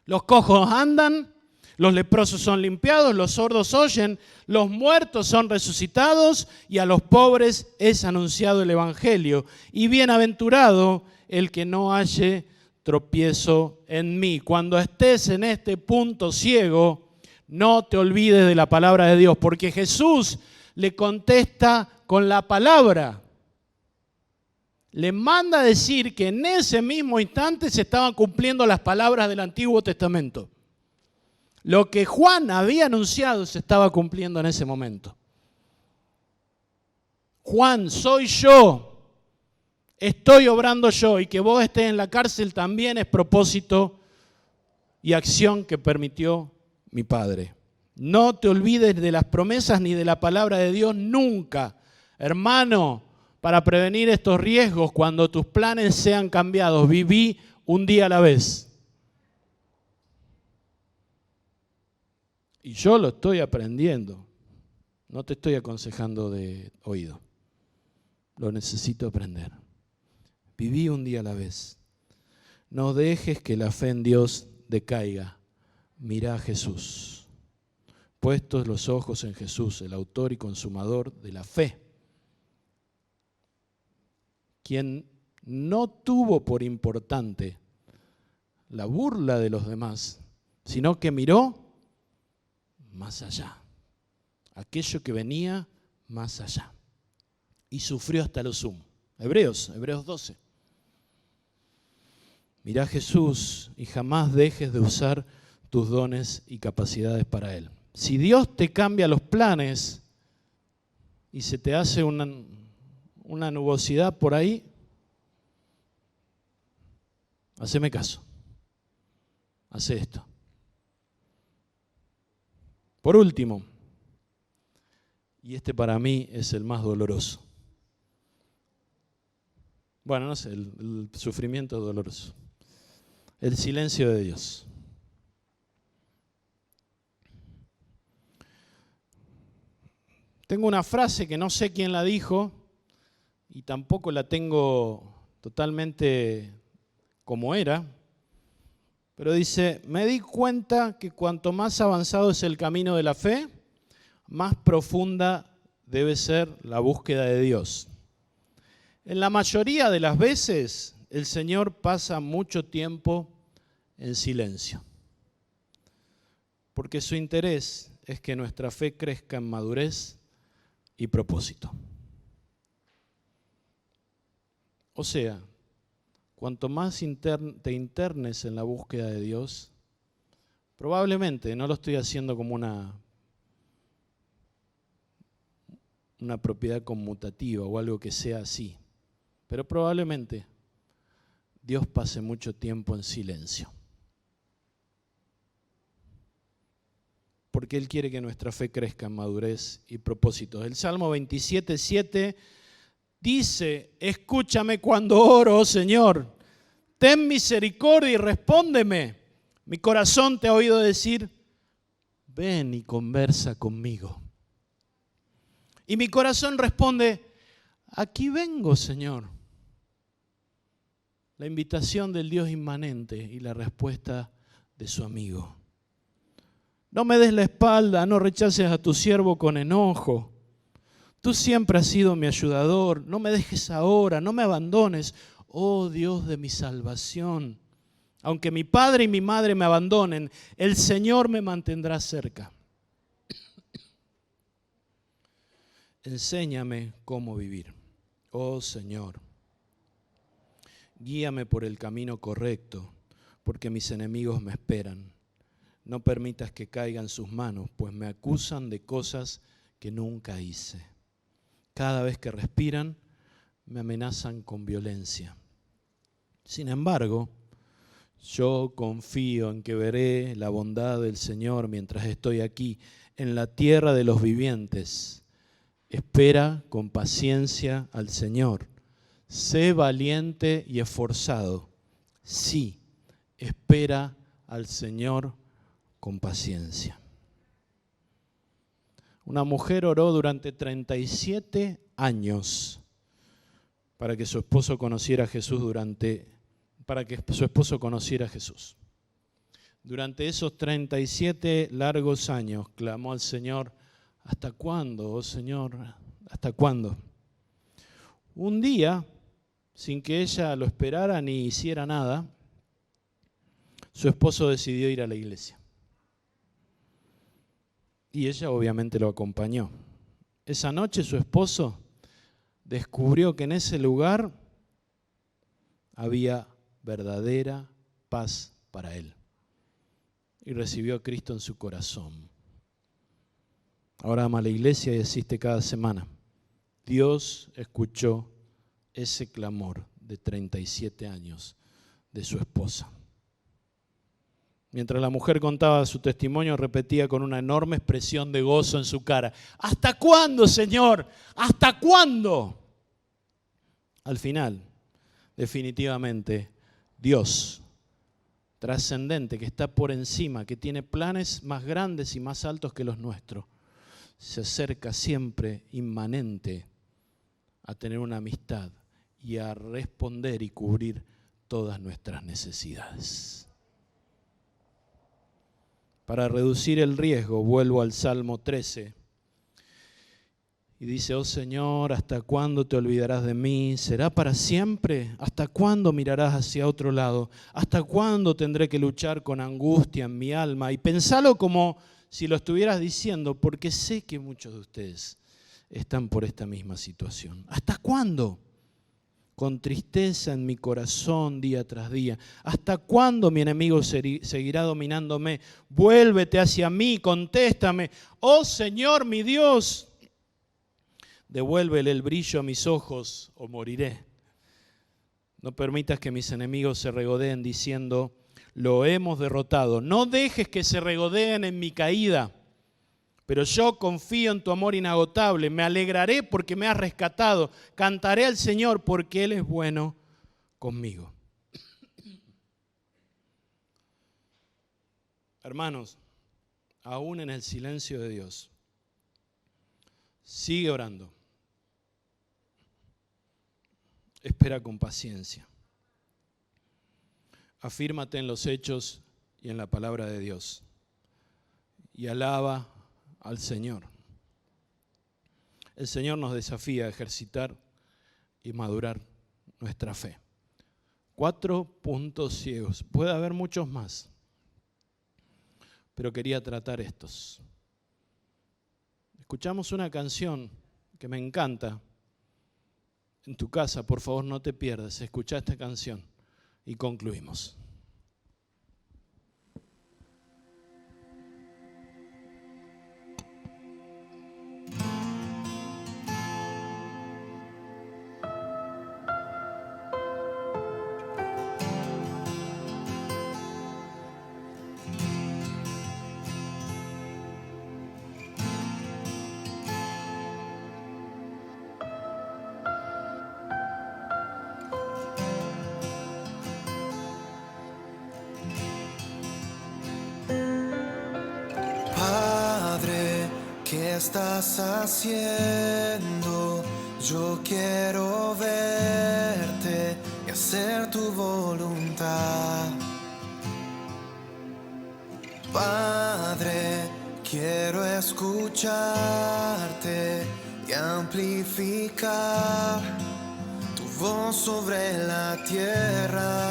los cojos andan, los leprosos son limpiados, los sordos oyen, los muertos son resucitados y a los pobres es anunciado el Evangelio. Y bienaventurado el que no halle tropiezo en mí. Cuando estés en este punto ciego, no te olvides de la palabra de Dios, porque Jesús le contesta con la palabra. Le manda a decir que en ese mismo instante se estaban cumpliendo las palabras del Antiguo Testamento. Lo que Juan había anunciado se estaba cumpliendo en ese momento. Juan, soy yo, estoy obrando yo, y que vos estés en la cárcel también es propósito y acción que permitió mi Padre. No te olvides de las promesas ni de la palabra de Dios nunca, hermano. Para prevenir estos riesgos, cuando tus planes sean cambiados, viví un día a la vez. Y yo lo estoy aprendiendo. No te estoy aconsejando de oído. Lo necesito aprender. Viví un día a la vez. No dejes que la fe en Dios decaiga. Mirá a Jesús. Puestos los ojos en Jesús, el autor y consumador de la fe, quien no tuvo por importante la burla de los demás, sino que miró más allá, aquello que venía más allá, y sufrió hasta lo sumo. Hebreos 12. Mirá a Jesús y jamás dejes de usar tus dones y capacidades para Él. Si Dios te cambia los planes y se te hace una nubosidad por ahí, haceme caso, hace esto. Por último, y este para mí es el más doloroso. Bueno, no sé, el sufrimiento es doloroso. El silencio de Dios. Tengo una frase que no sé quién la dijo y tampoco la tengo totalmente como era, Pero dice, me di cuenta que cuanto más avanzado es el camino de la fe, más profunda debe ser la búsqueda de Dios. En la mayoría de las veces, el Señor pasa mucho tiempo en silencio, porque su interés es que nuestra fe crezca en madurez y propósito. O sea, cuanto más te internes en la búsqueda de Dios, probablemente, no lo estoy haciendo como una propiedad conmutativa o algo que sea así, pero probablemente Dios pase mucho tiempo en silencio. Porque Él quiere que nuestra fe crezca en madurez y propósitos. El Salmo 27:7 dice, escúchame cuando oro, oh Señor, ten misericordia y respóndeme. Mi corazón te ha oído decir, ven y conversa conmigo. Y mi corazón responde, aquí vengo, Señor. La invitación del Dios inmanente y la respuesta de su amigo. No me des la espalda, no rechaces a tu siervo con enojo. Tú siempre has sido mi ayudador, no me dejes ahora, no me abandones, oh Dios de mi salvación. Aunque mi padre y mi madre me abandonen, el Señor me mantendrá cerca. Enséñame cómo vivir, oh Señor. Guíame por el camino correcto, porque mis enemigos me esperan. No permitas que caiga en sus manos, pues me acusan de cosas que nunca hice. Cada vez que respiran, me amenazan con violencia. Sin embargo, yo confío en que veré la bondad del Señor mientras estoy aquí, en la tierra de los vivientes. Espera con paciencia al Señor. Sé valiente y esforzado. Sí, espera al Señor con paciencia. Una mujer oró durante 37 años para que su esposo conociera a Jesús Durante esos 37 largos años clamó al Señor, ¿hasta cuándo, oh Señor? ¿Hasta cuándo? Un día, sin que ella lo esperara ni hiciera nada, su esposo decidió ir a la iglesia. Y ella obviamente lo acompañó. Esa noche su esposo descubrió que en ese lugar había verdadera paz para él. Y recibió a Cristo en su corazón. Ahora ama la iglesia y asiste cada semana. Dios escuchó ese clamor de 37 años de su esposa. Mientras la mujer contaba su testimonio, repetía con una enorme expresión de gozo en su cara, ¿hasta cuándo, Señor? ¿Hasta cuándo? Al final, definitivamente, Dios, trascendente, que está por encima, que tiene planes más grandes y más altos que los nuestros, se acerca siempre inmanente a tener una amistad y a responder y cubrir todas nuestras necesidades. Para reducir el riesgo, vuelvo al Salmo 13 y dice, oh Señor, ¿hasta cuándo te olvidarás de mí? ¿Será para siempre? ¿Hasta cuándo mirarás hacia otro lado? ¿Hasta cuándo tendré que luchar con angustia en mi alma? Y pensalo como si lo estuvieras diciendo, porque sé que muchos de ustedes están por esta misma situación. ¿Hasta cuándo? Con tristeza en mi corazón día tras día. ¿Hasta cuándo mi enemigo seguirá dominándome? Vuélvete hacia mí, contéstame. Oh Señor, mi Dios, devuélvele el brillo a mis ojos o moriré. No permitas que mis enemigos se regodeen diciendo, lo hemos derrotado. No dejes que se regodeen en mi caída. Pero yo confío en tu amor inagotable, me alegraré porque me has rescatado, cantaré al Señor porque Él es bueno conmigo. Hermanos, aún en el silencio de Dios, sigue orando. Espera con paciencia. Afírmate en los hechos y en la palabra de Dios. Y alaba al Señor. El Señor nos desafía a ejercitar y madurar nuestra fe. 4 puntos ciegos. Puede haber muchos más, pero quería tratar estos. Escuchamos una canción que me encanta. En tu casa, por favor, no te pierdas. Escucha esta canción y concluimos. ¿Qué estás haciendo? Yo quiero verte y hacer tu voluntad. Padre, quiero escucharte y amplificar tu voz sobre la tierra.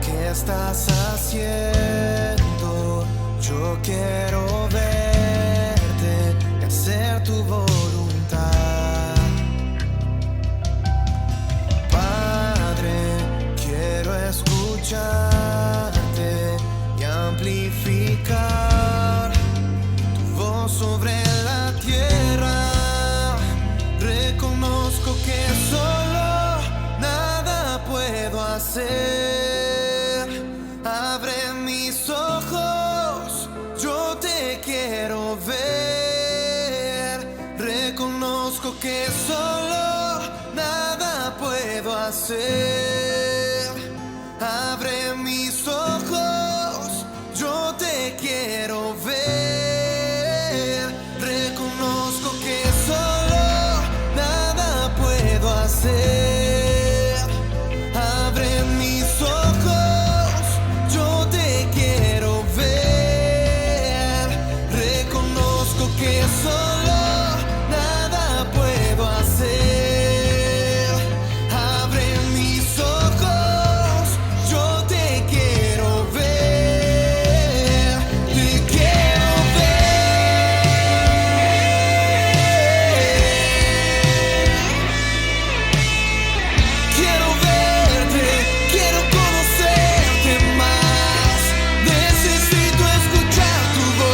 ¿Qué estás haciendo? Yo quiero verte y hacer tu voluntad. Padre, quiero escucharte y amplificar tu voz sobre la tierra. Reconozco que solo nada puedo hacer. Abre mis ojos, yo te quiero ver. Reconozco que solo nada puedo hacer. Abre mis ojos, yo te quiero ver. Reconozco que solo nada puedo hacer. Abre mis ojos, yo te quiero ver. Reconozco que solo nada puedo hacer. Abre mis ojos, yo te quiero ver. Te quiero ver. Quiero verte, quiero conocerte más. Necesito escuchar tu voz.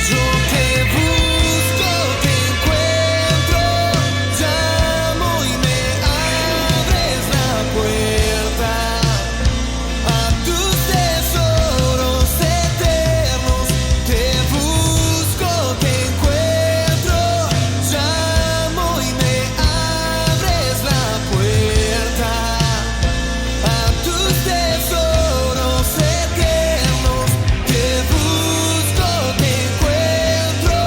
Yo te busco, te encuentro, llamo y me abres la puerta a tus tesoros eternos. Te busco, te encuentro, llamo y me abres la puerta a tus tesoros eternos. Te busco, te encuentro,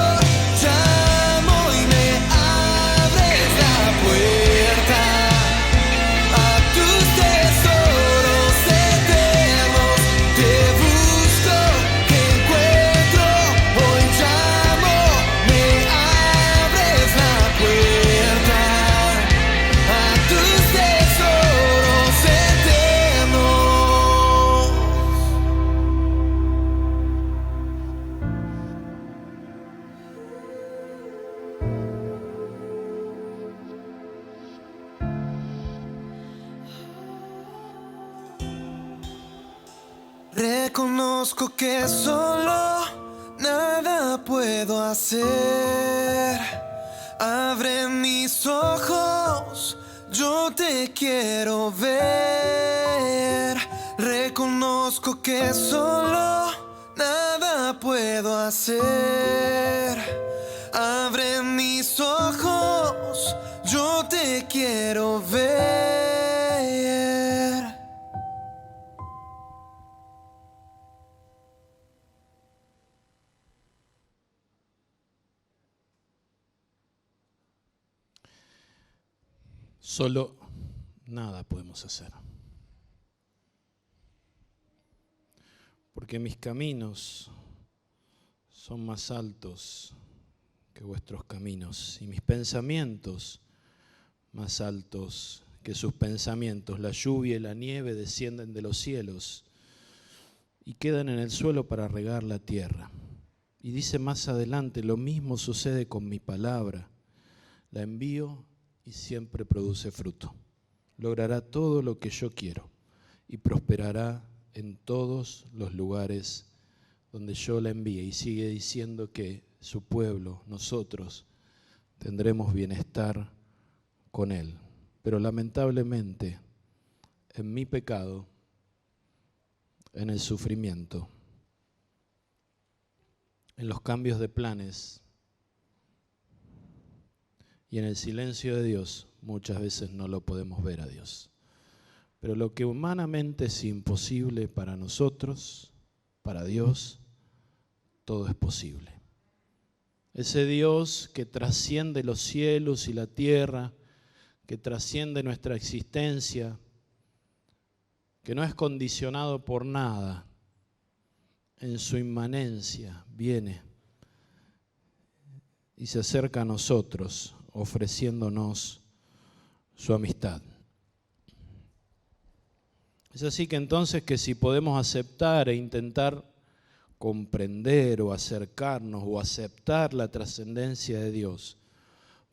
llamo y me abres la puerta a tus tesoros eternos. Te busco, te encuentro, hoy llamo, me abres la puerta a tus tesoros eternos. Reconozco que solo nada nada puedo hacer. Abre mis ojos, yo te quiero ver. Reconozco que solo nada puedo hacer. Abre mis ojos, yo te quiero ver. Solo nada podemos hacer. Porque mis caminos son más altos que vuestros caminos y mis pensamientos más altos que sus pensamientos. La lluvia y la nieve descienden de los cielos y quedan en el suelo para regar la tierra. Y dice más adelante, lo mismo sucede con mi palabra. La envío y siempre produce fruto. Logrará todo lo que yo quiero y prosperará en todos los lugares donde yo la envíe. Y sigue diciendo que su pueblo, nosotros, tendremos bienestar con él. Pero lamentablemente, en mi pecado, en el sufrimiento, en los cambios de planes y en el silencio de Dios, muchas veces no lo podemos ver a Dios. Pero lo que humanamente es imposible para nosotros, para Dios, todo es posible. Ese Dios que trasciende los cielos y la tierra, que trasciende nuestra existencia, que no es condicionado por nada, en su inmanencia viene y se acerca a nosotros, ofreciéndonos su amistad. Es así que entonces que si podemos aceptar e intentar comprender o acercarnos o aceptar la trascendencia de Dios,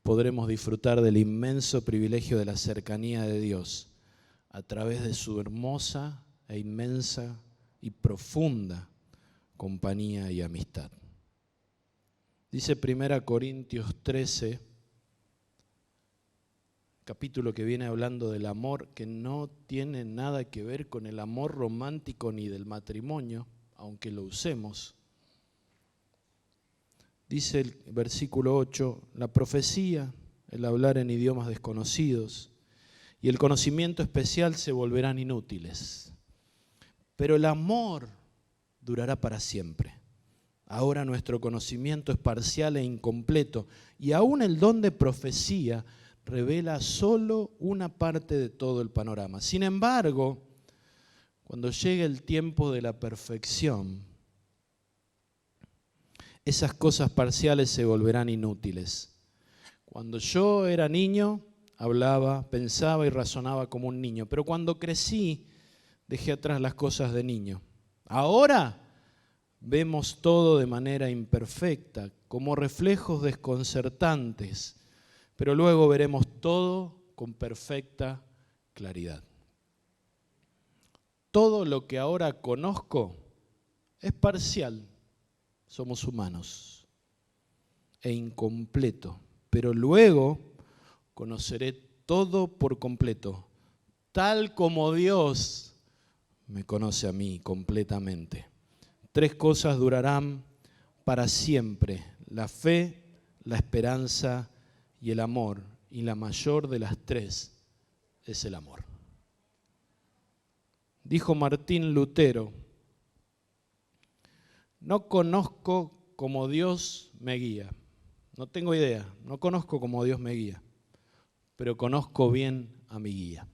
podremos disfrutar del inmenso privilegio de la cercanía de Dios a través de su hermosa e inmensa y profunda compañía y amistad. Dice 1 Corintios 13, capítulo que viene hablando del amor, que no tiene nada que ver con el amor romántico ni del matrimonio, aunque lo usemos. Dice el versículo 8, la profecía, el hablar en idiomas desconocidos y el conocimiento especial se volverán inútiles, pero el amor durará para siempre. Ahora nuestro conocimiento es parcial e incompleto y aún el don de profecía revela solo una parte de todo el panorama. Sin embargo, cuando llegue el tiempo de la perfección, esas cosas parciales se volverán inútiles. Cuando yo era niño, hablaba, pensaba y razonaba como un niño, pero cuando crecí, dejé atrás las cosas de niño. Ahora vemos todo de manera imperfecta, como reflejos desconcertantes, pero luego veremos todo con perfecta claridad. Todo lo que ahora conozco es parcial, somos humanos, e incompleto, pero luego conoceré todo por completo, tal como Dios me conoce a mí completamente. 3 cosas durarán para siempre: la fe, la esperanza y el amor. Y la mayor de las 3 es el amor. Dijo Martín Lutero, no conozco como Dios me guía. No tengo idea, no conozco como Dios me guía, pero conozco bien a mi guía.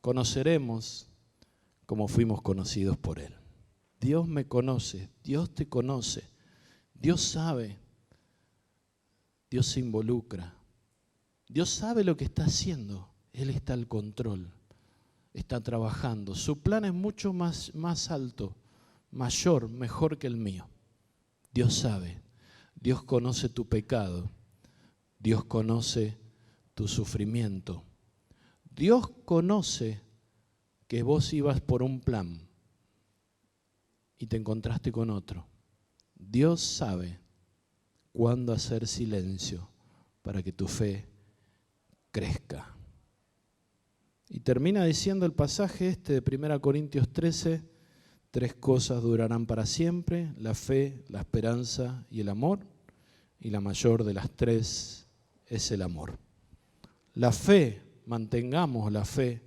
Conoceremos como fuimos conocidos por Él. Dios me conoce, Dios te conoce, Dios sabe, Dios se involucra, Dios sabe lo que está haciendo, Él está al control, está trabajando. Su plan es mucho más alto, mayor, mejor que el mío. Dios sabe, Dios conoce tu pecado, Dios conoce tu sufrimiento, Dios conoce que vos ibas por un plan y te encontraste con otro. Dios sabe cuándo hacer silencio para que tu fe crezca. Y termina diciendo el pasaje de 1 Corintios 13, 3 cosas durarán para siempre: la fe, la esperanza y el amor, y la mayor de las 3 es el amor. La fe, mantengamos la fe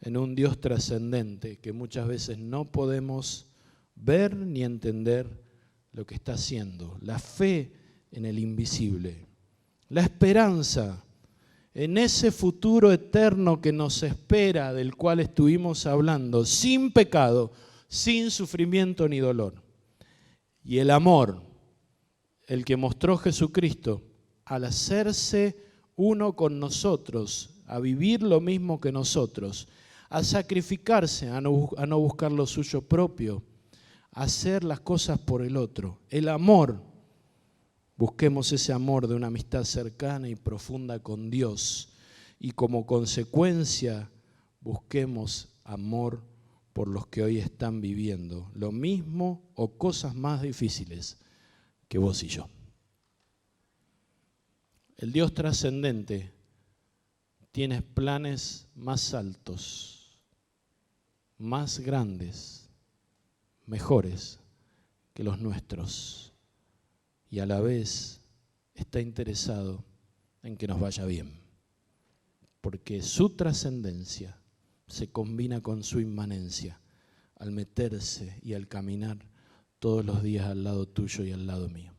en un Dios trascendente que muchas veces no podemos ver ni entender lo que está haciendo. La fe en el invisible. La esperanza en ese futuro eterno que nos espera, del cual estuvimos hablando, sin pecado, sin sufrimiento ni dolor. Y el amor, el que mostró Jesucristo al hacerse uno con nosotros, a vivir lo mismo que nosotros, a sacrificarse, a no buscar lo suyo propio, a hacer las cosas por el otro. El amor, busquemos ese amor de una amistad cercana y profunda con Dios, y como consecuencia busquemos amor por los que hoy están viviendo lo mismo o cosas más difíciles que vos y yo. El Dios trascendente tiene planes más altos, más grandes, mejores que los nuestros, y a la vez está interesado en que nos vaya bien, porque su trascendencia se combina con su inmanencia al meterse y al caminar todos los días al lado tuyo y al lado mío.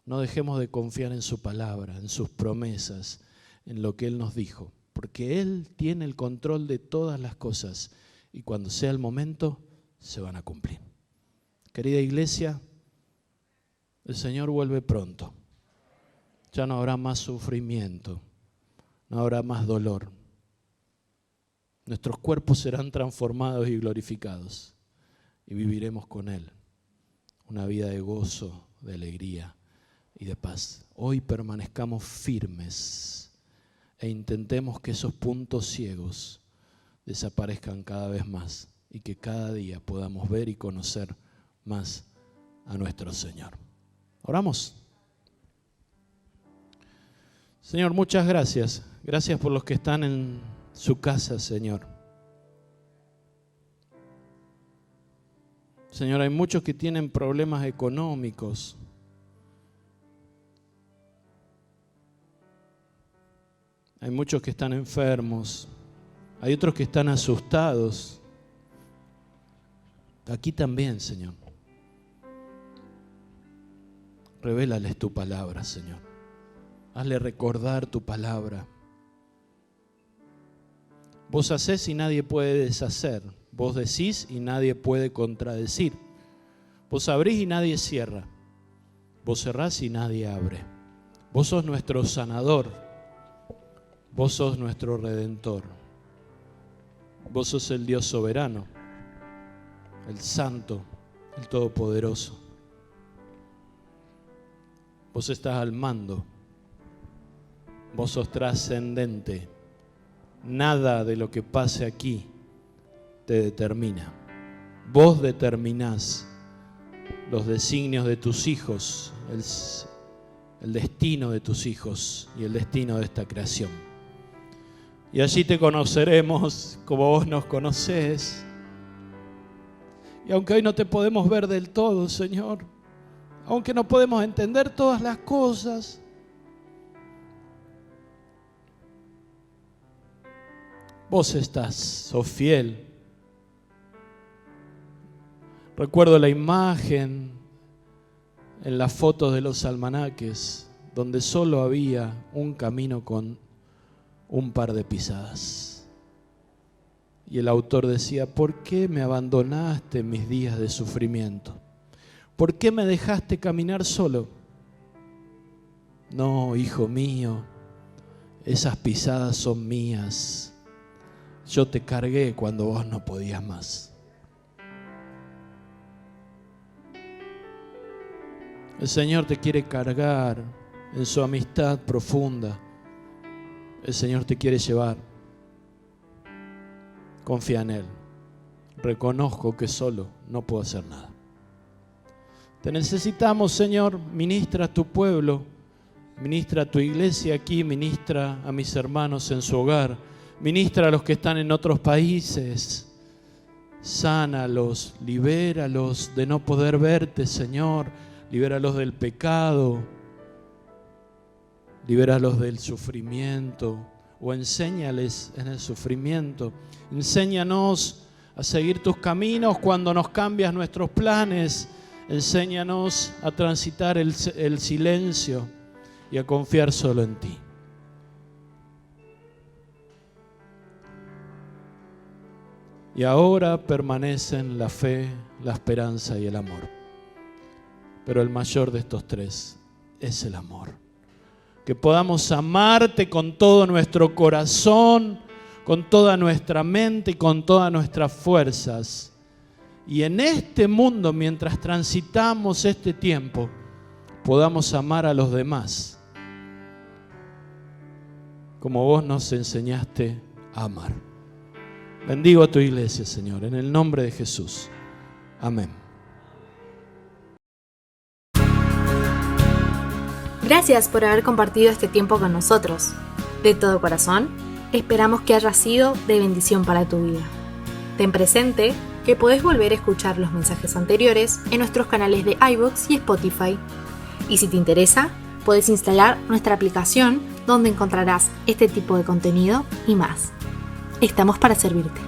No dejemos de confiar en su palabra, en sus promesas, en lo que Él nos dijo, porque Él tiene el control de todas las cosas y cuando sea el momento se van a cumplir. Querida iglesia, el Señor vuelve pronto. Ya no habrá más sufrimiento, no habrá más dolor. Nuestros cuerpos serán transformados y glorificados y viviremos con Él una vida de gozo, de alegría y de paz. Hoy permanezcamos firmes e intentemos que esos puntos ciegos desaparezcan cada vez más y que cada día podamos ver y conocer más a nuestro Señor. Oramos. Señor, muchas gracias. Gracias por los que están en su casa, Señor. Señor, hay muchos que tienen problemas económicos. Hay muchos que están enfermos. Hay otros que están asustados. Aquí también, Señor. Revélales tu palabra, Señor. Hazle recordar tu palabra. Vos hacés y nadie puede deshacer. Vos decís y nadie puede contradecir. Vos abrís y nadie cierra. Vos cerrás y nadie abre. Vos sos nuestro sanador. Vos sos nuestro redentor. Vos sos el Dios soberano, el santo, el todopoderoso. Vos estás al mando. Vos sos trascendente. Nada de lo que pase aquí te determina. Vos determinás los designios de tus hijos, el destino de tus hijos y el destino de esta creación. Y allí te conoceremos como vos nos conocés. Y aunque hoy no te podemos ver del todo, Señor, aunque no podemos entender todas las cosas, vos sos fiel. Recuerdo la imagen en las fotos de los almanaques donde solo había un camino con un par de pisadas. Y el autor decía: ¿por qué me abandonaste en mis días de sufrimiento? ¿Por qué me dejaste caminar solo? No, hijo mío, esas pisadas son mías. Yo te cargué cuando vos no podías más. El Señor te quiere cargar en su amistad profunda. El Señor te quiere llevar. confía en Él. Reconozco que solo no puedo hacer nada. Te necesitamos, Señor. Ministra a tu pueblo, ministra a tu iglesia aquí, ministra a mis hermanos en su hogar, ministra a los que están en otros países. Sánalos, libéralos de no poder verte, Señor. Libéralos del pecado, libéralos del sufrimiento, o enséñales en el sufrimiento. Enséñanos a seguir tus caminos cuando nos cambias nuestros planes. Enséñanos a transitar el silencio y a confiar solo en ti. Y ahora permanecen la fe, la esperanza y el amor. Pero el mayor de estos tres es el amor. Que podamos amarte con todo nuestro corazón, con toda nuestra mente y con todas nuestras fuerzas. Y en este mundo, mientras transitamos este tiempo, podamos amar a los demás como vos nos enseñaste a amar. Bendigo a tu iglesia, Señor, en el nombre de Jesús. Amén. Gracias por haber compartido este tiempo con nosotros. De todo corazón, esperamos que haya sido de bendición para tu vida. Ten presente que podés volver a escuchar los mensajes anteriores en nuestros canales de iVoox y Spotify. Y si te interesa, podés instalar nuestra aplicación donde encontrarás este tipo de contenido y más. Estamos para servirte.